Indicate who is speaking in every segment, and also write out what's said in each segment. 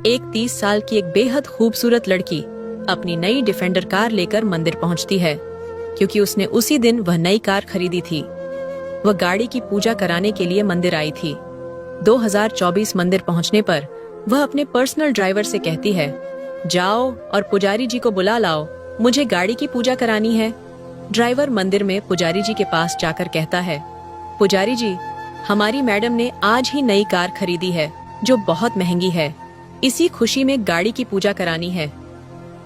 Speaker 1: एक 30 साल की एक बेहद खूबसूरत लड़की अपनी नई डिफेंडर कार लेकर मंदिर पहुंचती है, क्योंकि उसने उसी दिन वह नई कार खरीदी थी। वह गाड़ी की पूजा कराने के लिए मंदिर आई थी। 2024 मंदिर पहुंचने पर वह अपने पर्सनल ड्राइवर से कहती है, जाओ और पुजारी जी को बुला लाओ, मुझे गाड़ी की पूजा करानी है। ड्राइवर मंदिर में पुजारी जी के पास जाकर कहता है, पुजारी जी, हमारी मैडम ने आज ही नई कार खरीदी है जो बहुत महंगी है, इसी खुशी में गाड़ी की पूजा करानी है।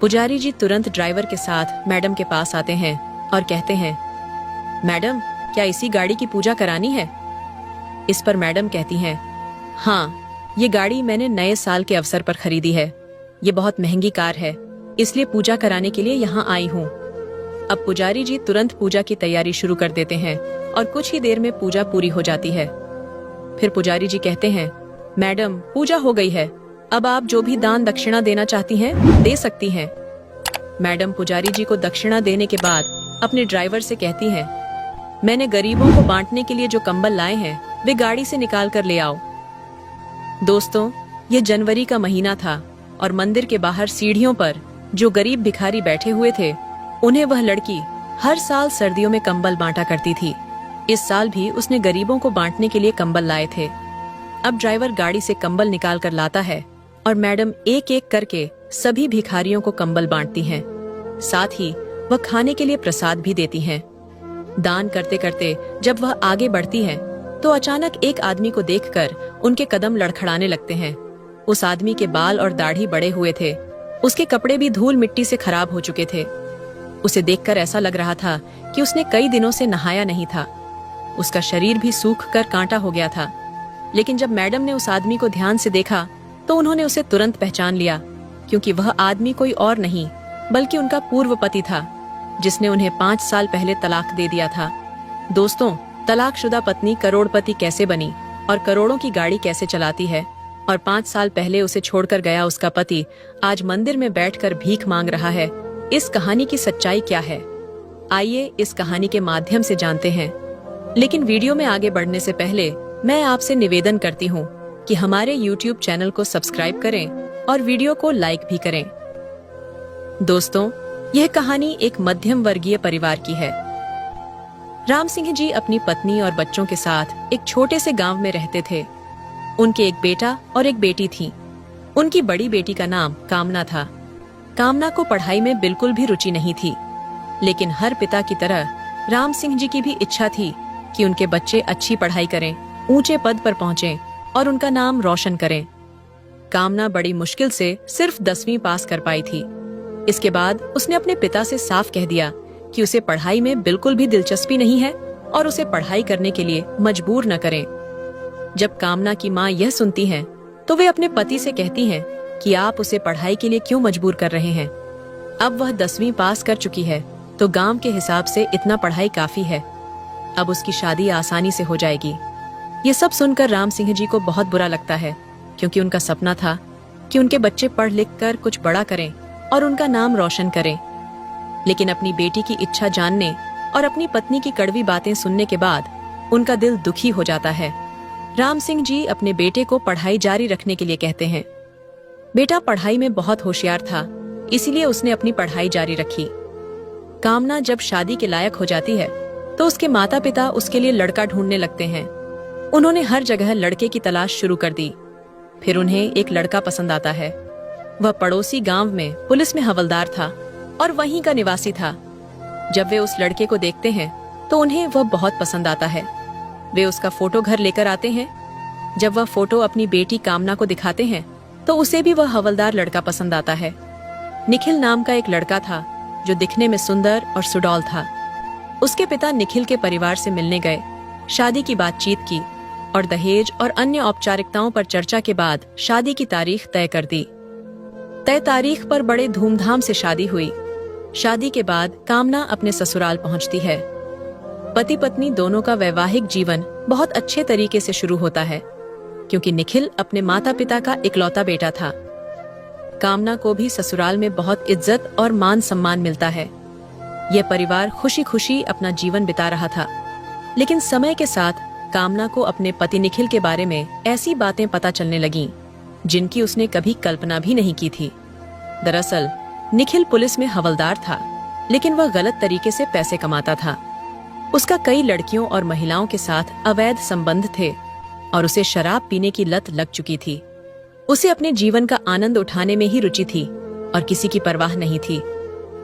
Speaker 1: पुजारी जी तुरंत ड्राइवर के साथ मैडम के पास आते हैं और कहते हैं, मैडम, क्या इसी गाड़ी की पूजा करानी है? इस पर मैडम कहती हैं, हाँ, ये गाड़ी मैंने नए साल के अवसर पर खरीदी है। ये बहुत महंगी कार है, इसलिए पूजा कराने के लिए यहाँ आई हूँ। अब पुजारी जी तुरंत पूजा की तैयारी शुरू कर देते हैं और कुछ ही देर में पूजा पूरी हो जाती है। फिर पुजारी जी कहते हैं, मैडम, पूजा हो गई है, अब आप जो भी दान दक्षिणा देना चाहती हैं दे सकती हैं। मैडम पुजारी जी को दक्षिणा देने के बाद अपने ड्राइवर से कहती हैं, मैंने गरीबों को बांटने के लिए जो कंबल लाए हैं वे गाड़ी से निकाल कर ले आओ। दोस्तों, ये जनवरी का महीना था और मंदिर के बाहर सीढ़ियों पर जो गरीब भिखारी बैठे हुए थे, उन्हें वह लड़की हर साल सर्दियों में कंबल बांटा करती थी। इस साल भी उसने गरीबों को बांटने के लिए कंबल लाए थे। अब ड्राइवर गाड़ी से कंबल निकाल कर लाता है और मैडम एक एक करके सभी भिखारियों को कंबल बांटती हैं। साथ ही वह खाने के लिए प्रसाद भी देती हैं। दान करते करते जब वह आगे बढ़ती है तो अचानक एक आदमी को देखकर उनके कदम लड़खड़ाने लगते हैं। उस आदमी के बाल और दाढ़ी बड़े हुए थे, उसके कपड़े भी धूल मिट्टी से खराब हो चुके थे। उसे देखकर ऐसा लग रहा था कि उसने कई दिनों से नहाया नहीं था। उसका शरीर भी सूख कर कांटा हो गया था। लेकिन जब मैडम ने उस आदमी को ध्यान से देखा तो उन्होंने उसे तुरंत पहचान लिया, क्योंकि वह आदमी कोई और नहीं बल्कि उनका पूर्व पति था, जिसने उन्हें 5 साल पहले तलाक दे दिया था। दोस्तों, तलाकशुदा पत्नी करोड़पति कैसे बनी और करोड़ों की गाड़ी कैसे चलाती है, और 5 साल पहले उसे छोड़कर गया उसका पति आज मंदिर में बैठकर भीख मांग रहा है। इस कहानी की सच्चाई क्या है? आइए इस कहानी के माध्यम से जानते हैं। लेकिन वीडियो में आगे बढ़ने से पहले मैं आपसे निवेदन करती हूँ कि हमारे YouTube चैनल को सब्सक्राइब करें और वीडियो को लाइक भी करें। दोस्तों, यह कहानी एक मध्यम वर्गीय परिवार की है। राम सिंह जी अपनी पत्नी और बच्चों के साथ एक छोटे से गांव में रहते थे। उनके एक बेटा और एक बेटी थी। उनकी बड़ी बेटी का नाम कामना था। कामना को पढ़ाई में बिल्कुल भी रुचि नहीं थी, लेकिन हर पिता की तरह राम सिंह जी की भी इच्छा थी कि उनके बच्चे अच्छी पढ़ाई करें, ऊंचे पद पर पहुंचें और उनका नाम रोशन करें। कामना बड़ी मुश्किल से सिर्फ 10वीं पास कर पाई थी। इसके बाद उसने अपने पिता से साफ कह दिया कि उसे पढ़ाई में बिल्कुल भी दिलचस्पी नहीं है और उसे पढ़ाई करने के लिए मजबूर न करें। जब कामना की माँ यह सुनती हैं, तो वे अपने पति से कहती हैं कि आप उसे पढ़ाई के लिए क्यों मजबूर कर रहे हैं? अब वह 10वीं पास कर चुकी है तो गांव के हिसाब से इतना पढ़ाई काफी है। अब उसकी शादी आसानी से हो जाएगी। ये सब सुनकर राम सिंह जी को बहुत बुरा लगता है, क्योंकि उनका सपना था कि उनके बच्चे पढ़ लिख कर कुछ बड़ा करें और उनका नाम रोशन करें। लेकिन अपनी बेटी की इच्छा जानने और अपनी पत्नी की कड़वी बातें सुनने के बाद उनका दिल दुखी हो जाता है। राम सिंह जी अपने बेटे को पढ़ाई जारी रखने के लिए कहते हैं। बेटा पढ़ाई में बहुत होशियार था, इसीलिए उसने अपनी पढ़ाई जारी रखी। कामना जब शादी के लायक हो जाती है तो उसके माता पिता उसके लिए लड़का ढूंढने लगते हैं। उन्होंने हर जगह लड़के की तलाश शुरू कर दी। फिर उन्हें एक लड़का पसंद आता है। वह पड़ोसी गांव में पुलिस में हवलदार था और वहीं का निवासी था। जब वे उस लड़के को देखते हैं तो उन्हें वह बहुत पसंद आता है। वे उसका फोटो घर लेकर आते हैं। जब वह फोटो अपनी बेटी कामना को दिखाते हैं तो उसे भी वह हवलदार लड़का पसंद आता है। निखिल नाम का एक लड़का था जो दिखने में सुंदर और सुडौल था। उसके पिता निखिल के परिवार से मिलने गए, शादी की बातचीत की और दहेज और अन्य औपचारिकताओं पर चर्चा के बाद शादी की तारीख तय कर दी। तय तारीख पर बड़े धूमधाम से शादी हुई। शादी के बाद कामना अपने ससुराल पहुंचती है। पति पत्नी दोनों का वैवाहिक जीवन बहुत अच्छे तरीके से शुरू होता है, क्योंकि निखिल अपने माता पिता का इकलौता बेटा था। कामना को भी ससुराल में बहुत इज्जत और मान सम्मान मिलता है। यह परिवार खुशी खुशी अपना जीवन बिता रहा था। लेकिन समय के साथ कामना को अपने पति निखिल के बारे में ऐसी बातें पता चलने लगीं जिनकी उसने कभी कल्पना भी नहीं की थी। दरअसल निखिल पुलिस में हवलदार था, लेकिन वह गलत तरीके से पैसे कमाता था। उसका कई लड़कियों और महिलाओं के साथ अवैध संबंध थे और उसे शराब पीने की लत लग चुकी थी। उसे अपने जीवन का आनंद उठाने में ही रुचि थी और किसी की परवाह नहीं थी।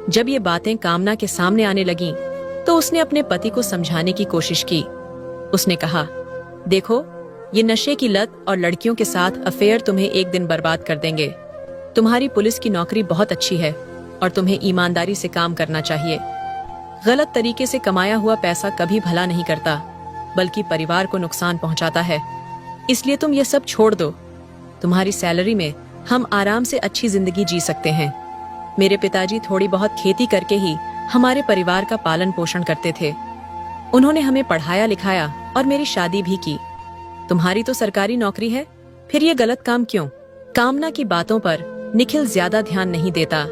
Speaker 1: जब ये बातें कामना के सामने आने लगीं, तो उसने अपने पति को समझाने की कोशिश की। उसने कहा, देखो, ये नशे की लत और लड़कियों के साथ अफेयर तुम्हें एक दिन बर्बाद कर देंगे। तुम्हारी पुलिस की नौकरी बहुत अच्छी है और तुम्हें ईमानदारी से काम करना चाहिए। गलत तरीके से कमाया हुआ पैसा कभी भला नहीं करता, बल्कि परिवार को नुकसान पहुंचाता है। इसलिए तुम ये सब छोड़ दो। तुम्हारी सैलरी में हम आराम से अच्छी जिंदगी जी सकते हैं। मेरे पिताजी थोड़ी बहुत खेती करके ही हमारे परिवार का पालन पोषण करते थे। उन्होंने हमें पढ़ाया लिखाया और मेरी शादी भी की। तुम्हारी तो सरकारी नौकरी है, फिर ये गलत काम क्यों? कामना की बातों पर निखिल ज्यादा ध्यान नहीं देता।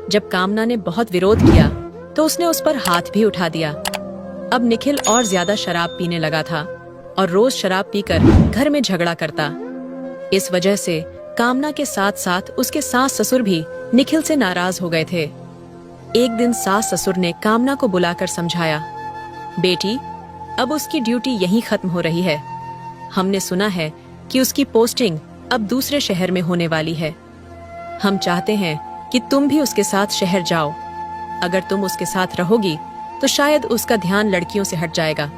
Speaker 1: जब कामना ने बहुत विरोध किया तो उसने उस पर हाथ भी उठा दिया। अब निखिल और ज्यादा शराब पीने लगा था और रोज शराब पीकर घर में झगड़ा करता। इस वजह से कामना के साथ साथ उसके सास ससुर भी निखिल से नाराज हो गए थे। एक दिन सास ससुर ने कामना को बुलाकर समझाया, बेटी, अब उसकी ड्यूटी यहीं खत्म हो रही है। हमने सुना है कि उसकी पोस्टिंग अब दूसरे शहर में होने वाली है। हम चाहते हैं कि तुम भी उसके साथ शहर जाओ। अगर तुम उसके साथ रहोगी तो शायद उसका ध्यान लड़कियों से हट जाएगा।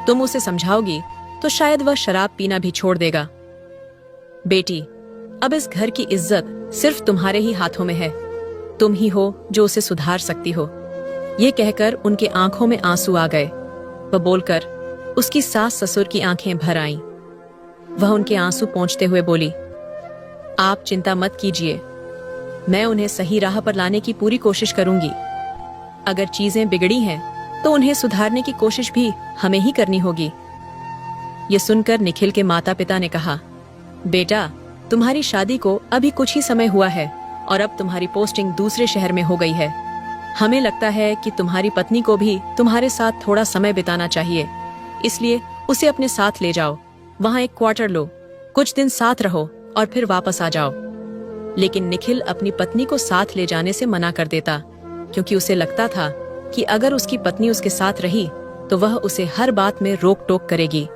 Speaker 1: तुम उसे समझाओगी तो शायद वह शराब पीना भी छोड़ देगा। बेटी, अब इस घर की इज्जत सिर्फ तुम्हारे ही हाथों में है। तुम ही हो जो उसे सुधार सकती हो। ये कहकर उनके आंखों में आंसू आ गए। वह बोलकर उसकी सास ससुर की आंखें भर आईं। वह उनके आंसू पोंछते हुए बोली, आप चिंता मत कीजिए, मैं उन्हें सही राह पर लाने की पूरी कोशिश करूंगी। अगर चीजें बिगड़ी हैं तो उन्हें सुधारने की कोशिश भी हमें ही करनी होगी। ये सुनकर निखिल के माता पिता ने कहा, बेटा, तुम्हारी शादी को अभी कुछ ही समय हुआ है और अब तुम्हारी पोस्टिंग दूसरे शहर में हो गई है। हमें लगता है कि तुम्हारी पत्नी को भी तुम्हारे साथ थोड़ा समय बिताना चाहिए, इसलिए उसे अपने साथ ले जाओ। वहां एक क्वार्टर लो, कुछ दिन साथ रहो और फिर वापस आ जाओ। लेकिन निखिल अपनी पत्नी को साथ ले जाने से मना कर देता, क्योंकि उसे लगता था कि अगर उसकी पत्नी उसके साथ रही तो वह उसे हर बात में रोक टोक करेगी।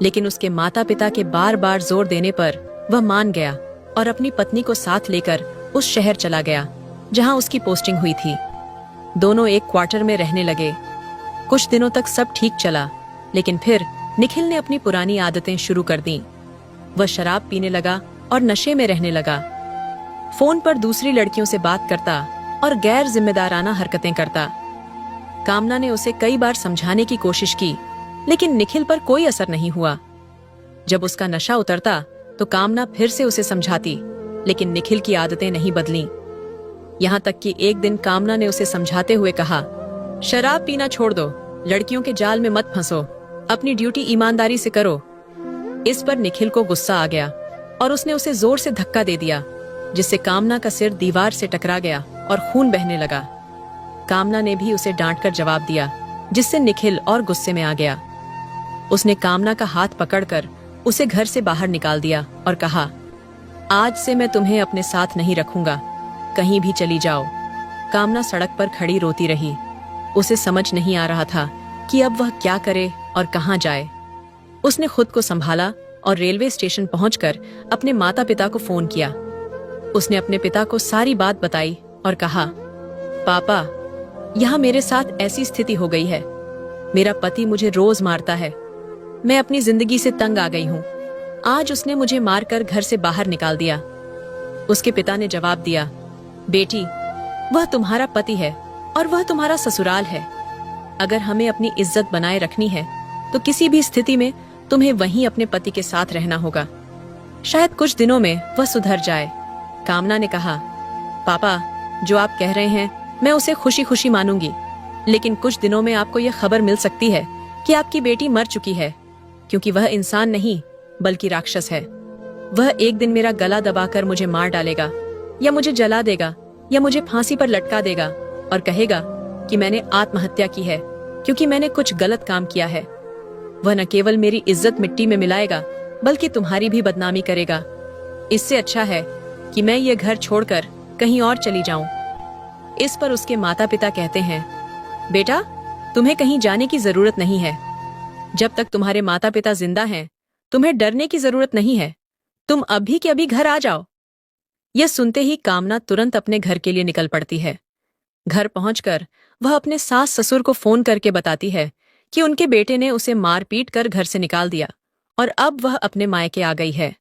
Speaker 1: लेकिन उसके माता पिता के बार बार जोर देने पर वह मान गया और अपनी पत्नी को साथ लेकर उस शहर चला गया जहां उसकी पोस्टिंग हुई थी। दोनों एक क्वार्टर में रहने लगे। कुछ दिनों तक सब ठीक चला, लेकिन फिर निखिल ने अपनी पुरानी आदतें शुरू कर दी। वह शराब पीने लगा और नशे में रहने लगा। फोन पर दूसरी लड़कियों से बात करता और गैर जिम्मेदाराना हरकतें करता। कामना ने उसे कई बार समझाने की कोशिश की, लेकिन निखिल पर कोई असर नहीं हुआ। जब उसका नशा उतरता तो कामना फिर से उसे समझाती, लेकिन निखिल की आदतें नहीं बदलीं। यहाँ तक कि एक दिन कामना ने उसे समझाते हुए कहा, शराब पीना छोड़ दो, लड़कियों के जाल में मत फंसो, अपनी ड्यूटी ईमानदारी से करो। इस पर निखिल को गुस्सा आ गया और उसने उसे जोर से धक्का दे दिया, जिससे कामना का सिर दीवार से टकरा गया और खून बहने लगा। कामना ने भी उसे डांटकर जवाब दिया, जिससे निखिल और गुस्से में आ गया। उसने कामना का हाथ पकड़कर उसे घर से बाहर निकाल दिया और कहा, आज से मैं तुम्हें अपने साथ नहीं रखूंगा, कहीं भी चली जाओ। कामना सड़क पर खड़ी रोती रही। उसे समझ नहीं आ रहा था कि अब वह क्या करे और कहां जाए। उसने खुद को संभाला और रेलवे स्टेशन पहुंचकर अपने माता पिता को फोन किया। उसने अपने पिता को सारी बात बताई और कहा, पापा, यहाँ मेरे साथ ऐसी स्थिति हो गई है। मेरा पति मुझे रोज मारता है। मैं अपनी जिंदगी से तंग आ गई हूँ। आज उसने मुझे मारकर घर से बाहर निकाल दिया। उसके पिता ने जवाब दिया, बेटी, वह तुम्हारा पति है और वह तुम्हारा ससुराल है। अगर हमें अपनी इज्जत बनाए रखनी है तो किसी भी स्थिति में तुम्हें वहीं अपने पति के साथ रहना होगा। शायद कुछ दिनों में वह सुधर जाए। कामना ने कहा, पापा, जो आप कह रहे हैं मैं उसे खुशी खुशी मानूंगी, लेकिन कुछ दिनों में आपको यह खबर मिल सकती है कि आपकी बेटी मर चुकी है, क्योंकि वह इंसान नहीं बल्कि राक्षस है। वह एक दिन मेरा गला दबाकर मुझे मार डालेगा, या मुझे जला देगा, या मुझे फांसी पर लटका देगा और कहेगा कि मैंने आत्महत्या की है क्योंकि मैंने कुछ गलत काम किया है। वह न केवल मेरी इज्जत मिट्टी में मिलाएगा बल्कि तुम्हारी भी बदनामी करेगा। इससे अच्छा है कि मैं ये घर छोड़कर कहीं और चली जाऊं। इस पर उसके माता पिता कहते हैं, बेटा, तुम्हें कहीं जाने की जरूरत नहीं है। जब तक तुम्हारे माता पिता जिंदा हैं, तुम्हें डरने की जरूरत नहीं है। तुम अभी के अभी घर आ जाओ। यह सुनते ही कामना तुरंत अपने घर के लिए निकल पड़ती है। घर पहुंचकर वह अपने सास ससुर को फोन करके बताती है कि उनके बेटे ने उसे मार पीट कर घर से निकाल दिया और अब वह अपने मायके आ गई है।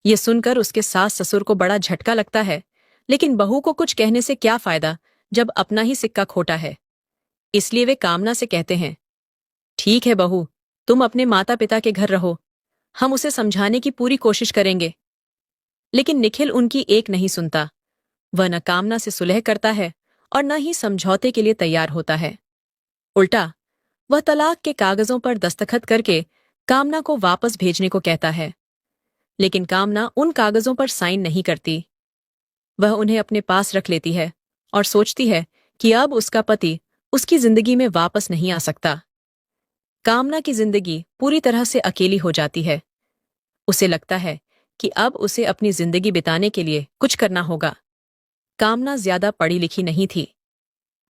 Speaker 1: ये सुनकर उसके सास ससुर को बड़ा झटका लगता है, लेकिन बहू को कुछ कहने से क्या फायदा जब अपना ही सिक्का खोटा है। इसलिए वे कामना से कहते हैं, ठीक है बहू, तुम अपने माता पिता के घर रहो, हम उसे समझाने की पूरी कोशिश करेंगे। लेकिन निखिल उनकी एक नहीं सुनता। वह न कामना से सुलह करता है और न ही समझौते के लिए तैयार होता है। उल्टा वह तलाक के कागजों पर दस्तखत करके कामना को वापस भेजने को कहता है। लेकिन कामना उन कागजों पर साइन नहीं करती। वह उन्हें अपने पास रख लेती है और सोचती है कि अब उसका पति उसकी जिंदगी में वापस नहीं आ सकता। कामना की जिंदगी पूरी तरह से अकेली हो जाती है। उसे लगता है कि अब उसे अपनी जिंदगी बिताने के लिए कुछ करना होगा। कामना ज्यादा पढ़ी लिखी नहीं थी।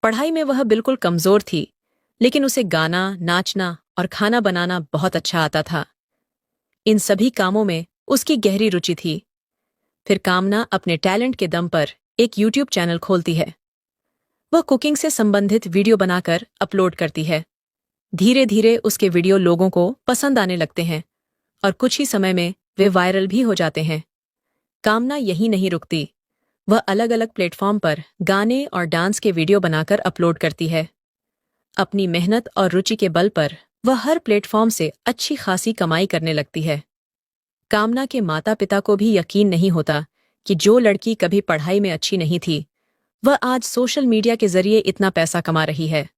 Speaker 1: पढ़ाई में वह बिल्कुल कमजोर थी, लेकिन उसे गाना, नाचना और खाना बनाना बहुत अच्छा आता था। इन सभी कामों में उसकी गहरी रुचि थी। फिर कामना अपने टैलेंट के दम पर एक यूट्यूब चैनल खोलती है। वह कुकिंग से संबंधित वीडियो बनाकर अपलोड करती है। धीरे धीरे उसके वीडियो लोगों को पसंद आने लगते हैं और कुछ ही समय में वे वायरल भी हो जाते हैं। कामना यहीं नहीं रुकती। वह अलग अलग प्लेटफॉर्म पर गाने और डांस के वीडियो बनाकर अपलोड करती है। अपनी मेहनत और रुचि के बल पर वह हर प्लेटफॉर्म से अच्छी खासी कमाई करने लगती है। कामना के माता पिता को भी यकीन नहीं होता कि जो लड़की कभी पढ़ाई में अच्छी नहीं थी, वह आज सोशल मीडिया के जरिए इतना पैसा कमा रही है।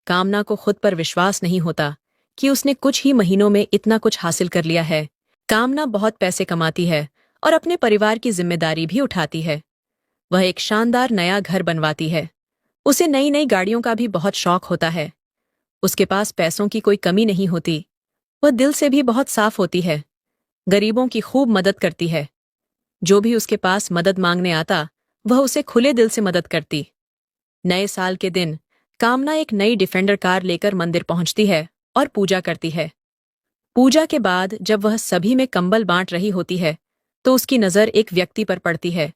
Speaker 1: कामना को खुद पर विश्वास नहीं होता कि उसने कुछ ही महीनों में इतना कुछ हासिल कर लिया है। कामना बहुत पैसे कमाती है और अपने परिवार की जिम्मेदारी भी उठाती है। वह एक शानदार नया घर बनवाती है। उसे नई नई गाड़ियों का भी बहुत शौक होता है। उसके पास पैसों की कोई कमी नहीं होती। वह दिल से भी बहुत साफ होती है। गरीबों की खूब मदद करती है। जो भी उसके पास मदद मांगने आता, वह उसे खुले दिल से मदद करती। नए साल के दिन कामना एक नई डिफेंडर कार लेकर मंदिर पहुंचती है और पूजा करती है। पूजा के बाद जब वह सभी में कंबल बांट रही होती है, तो उसकी नजर एक व्यक्ति पर पड़ती है।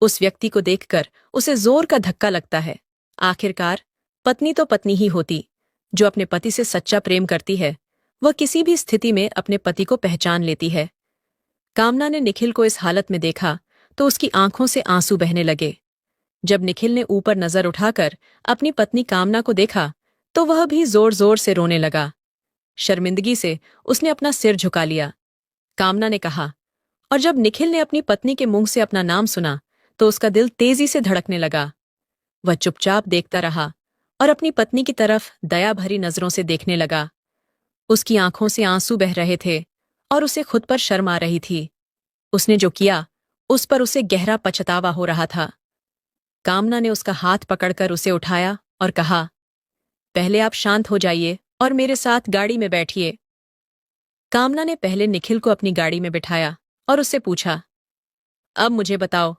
Speaker 1: उस व्यक्ति को देखकर उसे जोर का धक्का लगता है। आखिरकार पत्नी तो पत्नी ही होती। जो अपने पति से सच्चा प्रेम करती है, वह किसी भी स्थिति में अपने पति को पहचान लेती है। कामना ने निखिल को इस हालत में देखा तो उसकी आंखों से आंसू बहने लगे। जब निखिल ने ऊपर नजर उठाकर अपनी पत्नी कामना को देखा, तो वह भी जोर जोर से रोने लगा। शर्मिंदगी से उसने अपना सिर झुका लिया। कामना ने कहा, और जब निखिल ने अपनी पत्नी के मुंह से अपना नाम सुना, तो उसका दिल तेजी से धड़कने लगा। वह चुपचाप देखता रहा और अपनी पत्नी की तरफ दया भरी नजरों से देखने लगा। उसकी आंखों से आंसू बह रहे थे और उसे खुद पर शर्म आ रही थी। उसने जो किया, उस पर उसे गहरा पछतावा हो रहा था। कामना ने उसका हाथ पकड़कर उसे उठाया और कहा, पहले आप शांत हो जाइए और मेरे साथ गाड़ी में बैठिए। कामना ने पहले निखिल को अपनी गाड़ी में बिठाया और उससे पूछा, अब मुझे बताओ,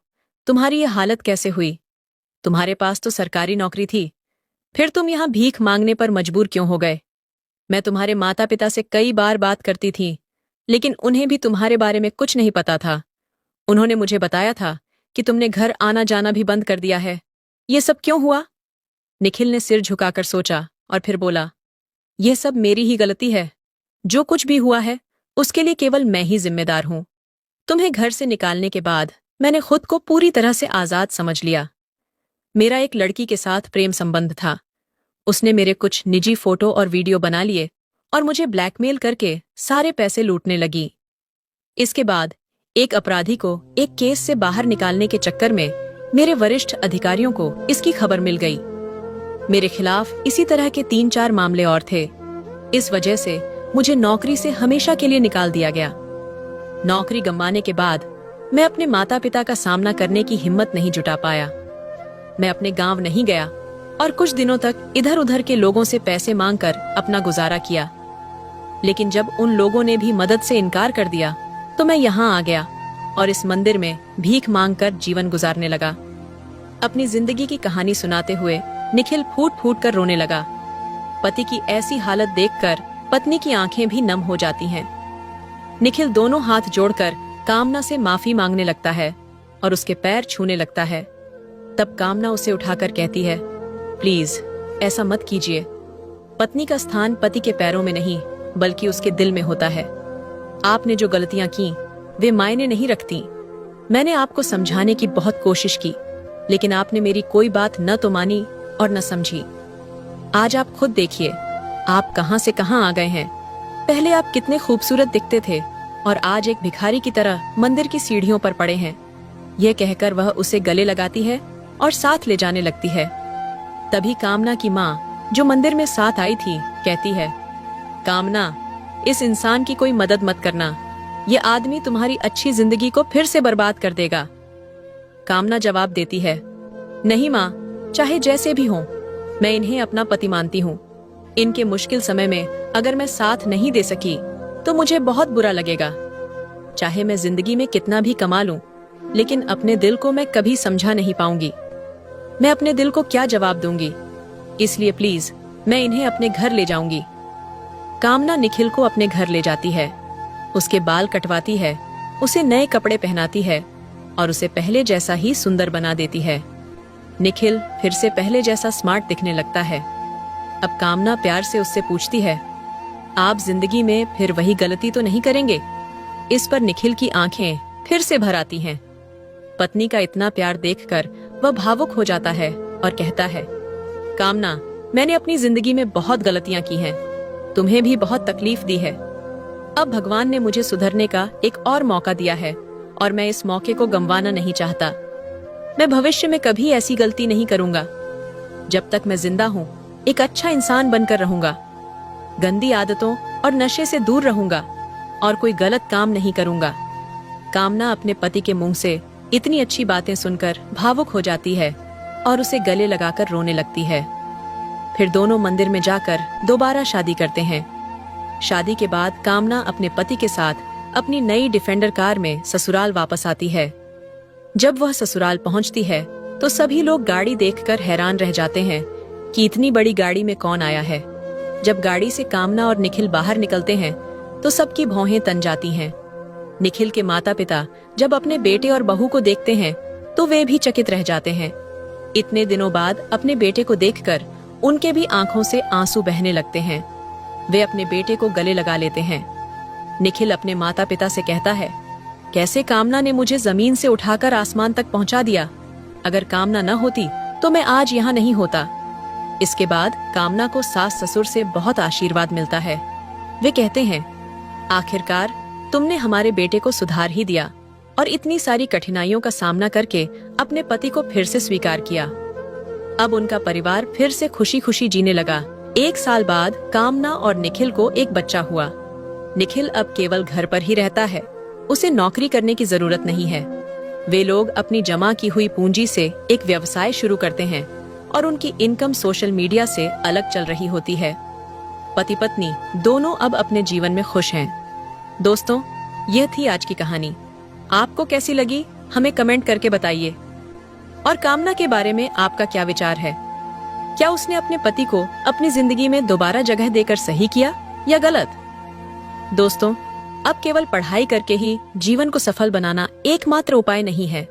Speaker 1: तुम्हारी ये हालत कैसे हुई? तुम्हारे पास तो सरकारी नौकरी थी, फिर तुम यहां भीख मांगने पर मजबूर क्यों हो गए? मैं तुम्हारे माता पिता से कई बार बात करती थी, लेकिन उन्हें भी तुम्हारे बारे में कुछ नहीं पता था। उन्होंने मुझे बताया था कि तुमने घर आना जाना भी बंद कर दिया है। ये सब क्यों हुआ? निखिल ने सिर झुकाकर सोचा और फिर बोला, यह सब मेरी ही गलती है। जो कुछ भी हुआ है, उसके लिए केवल मैं ही जिम्मेदार हूं। तुम्हें घर से निकालने के बाद मैंने खुद को पूरी तरह से आजाद समझ लिया। मेरा एक लड़की के साथ प्रेम संबंध था। उसने मेरे कुछ निजी फोटो और वीडियो बना लिए और मुझे ब्लैकमेल करके सारे पैसे लूटने लगी। इसके बाद एक अपराधी को एक केस से बाहर निकालने के चक्कर में मेरे वरिष्ठ अधिकारियों को इसकी खबर मिल गई। मेरे खिलाफ इसी तरह के 3-4 मामले और थे। इस वजह से मुझे नौकरी से हमेशा के लिए निकाल दिया गया। नौकरी गंवाने के बाद मैं अपने माता पिता का सामना करने की हिम्मत नहीं जुटा पाया। मैं अपने गांव नहीं गया और कुछ दिनों तक इधर उधर के लोगों से पैसे मांगकर अपना गुजारा किया। लेकिन जब उन लोगों ने भी मदद से इनकार कर दिया, तो मैं यहाँ आ गया। और इस मंदिर में भीख मांगकर जीवन गुजारने लगा। अपनी जिंदगी की कहानी सुनाते हुए निखिल फूट फूट कर रोने लगा। पति की ऐसी हालत देखकर पत्नी की आंखें भी नम हो जाती हैं। निखिल दोनों हाथ जोड़कर कामना से माफी मांगने लगता है और उसके पैर छूने लगता है। तब कामना उसे उठाकर कहती है, प्लीज ऐसा मत कीजिए। पत्नी का स्थान पति के पैरों में नहीं बल्कि उसके दिल में होता है। आपने जो गलतियां की वे मायने नहीं रखती। मैंने आपको समझाने की बहुत कोशिश की, लेकिन आपने मेरी कोई बात न तो मानी और न समझी। आज आप खुद देखिए, आप कहां से कहां आ गए हैं। पहले आप कितने खूबसूरत दिखते थे और आज एक भिखारी की तरह मंदिर की सीढ़ियों पर पड़े हैं। यह कहकर वह उसे गले लगाती है और साथ ले जाने लगती है। तभी कामना की माँ, जो मंदिर में साथ आई थी, कहती है, कामना, इस इंसान की कोई मदद मत करना। ये आदमी तुम्हारी अच्छी जिंदगी को फिर से बर्बाद कर देगा। कामना जवाब देती है, नहीं माँ, चाहे जैसे भी हो, मैं इन्हें अपना पति मानती हूँ। इनके मुश्किल समय में अगर मैं साथ नहीं दे सकी तो मुझे बहुत बुरा लगेगा। चाहे मैं जिंदगी में कितना भी कमा लूं, लेकिन अपने दिल को मैं कभी समझा नहीं पाऊंगी। मैं अपने दिल को क्या जवाब दूंगी? इसलिए प्लीज मैं इन्हें अपने घर ले जाऊंगी। कामना निखिल को अपने घर ले जाती है, उसके बाल कटवाती है, उसे नए कपड़े पहनाती है और उसे पहले जैसा ही सुंदर बना देती है। निखिल फिर से पहले जैसा स्मार्ट दिखने लगता है। अब कामना प्यार से उससे पूछती है, आप जिंदगी में फिर वही गलती तो नहीं करेंगे? इस पर निखिल की आंखें फिर से भर आती हैं। पत्नी का इतना प्यार देखकर वह भावुक हो जाता है और कहता है, कामना, मैंने अपनी जिंदगी में बहुत गलतियां की हैं, तुम्हें भी बहुत तकलीफ दी है। अब भगवान ने मुझे सुधरने का एक और मौका दिया है और मैं इस मौके को गंवाना नहीं चाहता। मैं भविष्य में कभी ऐसी गलती नहीं करूंगा। जब तक मैं जिंदा हूँ एक अच्छा इंसान बनकर रहूंगा, गंदी आदतों और नशे से दूर रहूंगा और कोई गलत काम नहीं करूंगा। कामना अपने पति के मुंह से इतनी अच्छी बातें सुनकर भावुक हो जाती है और उसे गले लगाकर रोने लगती है। फिर दोनों मंदिर में जाकर दोबारा शादी करते हैं। शादी के बाद कामना अपने पति के साथ अपनी नई डिफेंडर कार में ससुराल वापस आती है। जब वह ससुराल पहुंचती है तो सभी लोग गाड़ी देखकर हैरान रह जाते हैं कि इतनी बड़ी गाड़ी में कौन आया है। जब गाड़ी से कामना और निखिल बाहर निकलते हैं तो सबकी भौहें तन जाती हैं। निखिल के माता पिता जब अपने बेटे और बहू को देखते हैं तो वे भी चकित रह जाते हैं। इतने दिनों बाद अपने बेटे को देखकर उनके भी आंखों से आंसू बहने लगते हैं। वे अपने बेटे को गले लगा लेते हैं। निखिल अपने माता पिता से कहता है, कैसे कामना ने मुझे जमीन से उठाकर आसमान तक पहुंचा दिया। अगर कामना न होती तो मैं आज यहाँ नहीं होता। इसके बाद कामना को सास ससुर से बहुत आशीर्वाद मिलता है। वे कहते हैं, आखिरकार तुमने हमारे बेटे को सुधार ही दिया और इतनी सारी कठिनाइयों का सामना करके अपने पति को फिर से स्वीकार किया। अब उनका परिवार फिर से खुशी खुशी जीने लगा। 1 साल बाद कामना और निखिल को एक बच्चा हुआ। निखिल अब केवल घर पर ही रहता है, उसे नौकरी करने की जरूरत नहीं है। वे लोग अपनी जमा की हुई पूंजी से एक व्यवसाय शुरू करते हैं और उनकी इनकम सोशल मीडिया से अलग चल रही होती है। पति पत्नी दोनों अब अपने जीवन में खुश हैं। दोस्तों, यह थी आज की कहानी। आपको कैसी लगी हमें कमेंट करके बताइए। और कामना के बारे में आपका क्या विचार है? क्या उसने अपने पति को अपनी जिंदगी में दोबारा जगह देकर सही किया या गलत? दोस्तों, अब केवल पढ़ाई करके ही जीवन को सफल बनाना एकमात्र उपाय नहीं है।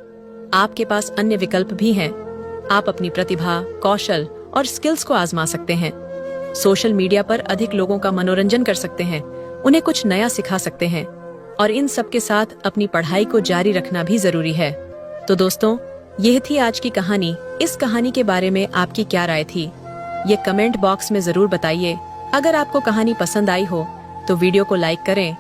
Speaker 1: आपके पास अन्य विकल्प भी हैं। आप अपनी प्रतिभा, कौशल और स्किल्स को आजमा सकते हैं। सोशल मीडिया पर अधिक लोगों का मनोरंजन कर सकते हैं, उन्हें कुछ नया सिखा सकते हैं और इन सब के साथ अपनी पढ़ाई को जारी रखना भी जरूरी है। तो दोस्तों, यह थी आज की कहानी। इस कहानी के बारे में आपकी क्या राय थी, ये कमेंट बॉक्स में जरूर बताइए। अगर आपको कहानी पसंद आई हो तो वीडियो को लाइक करें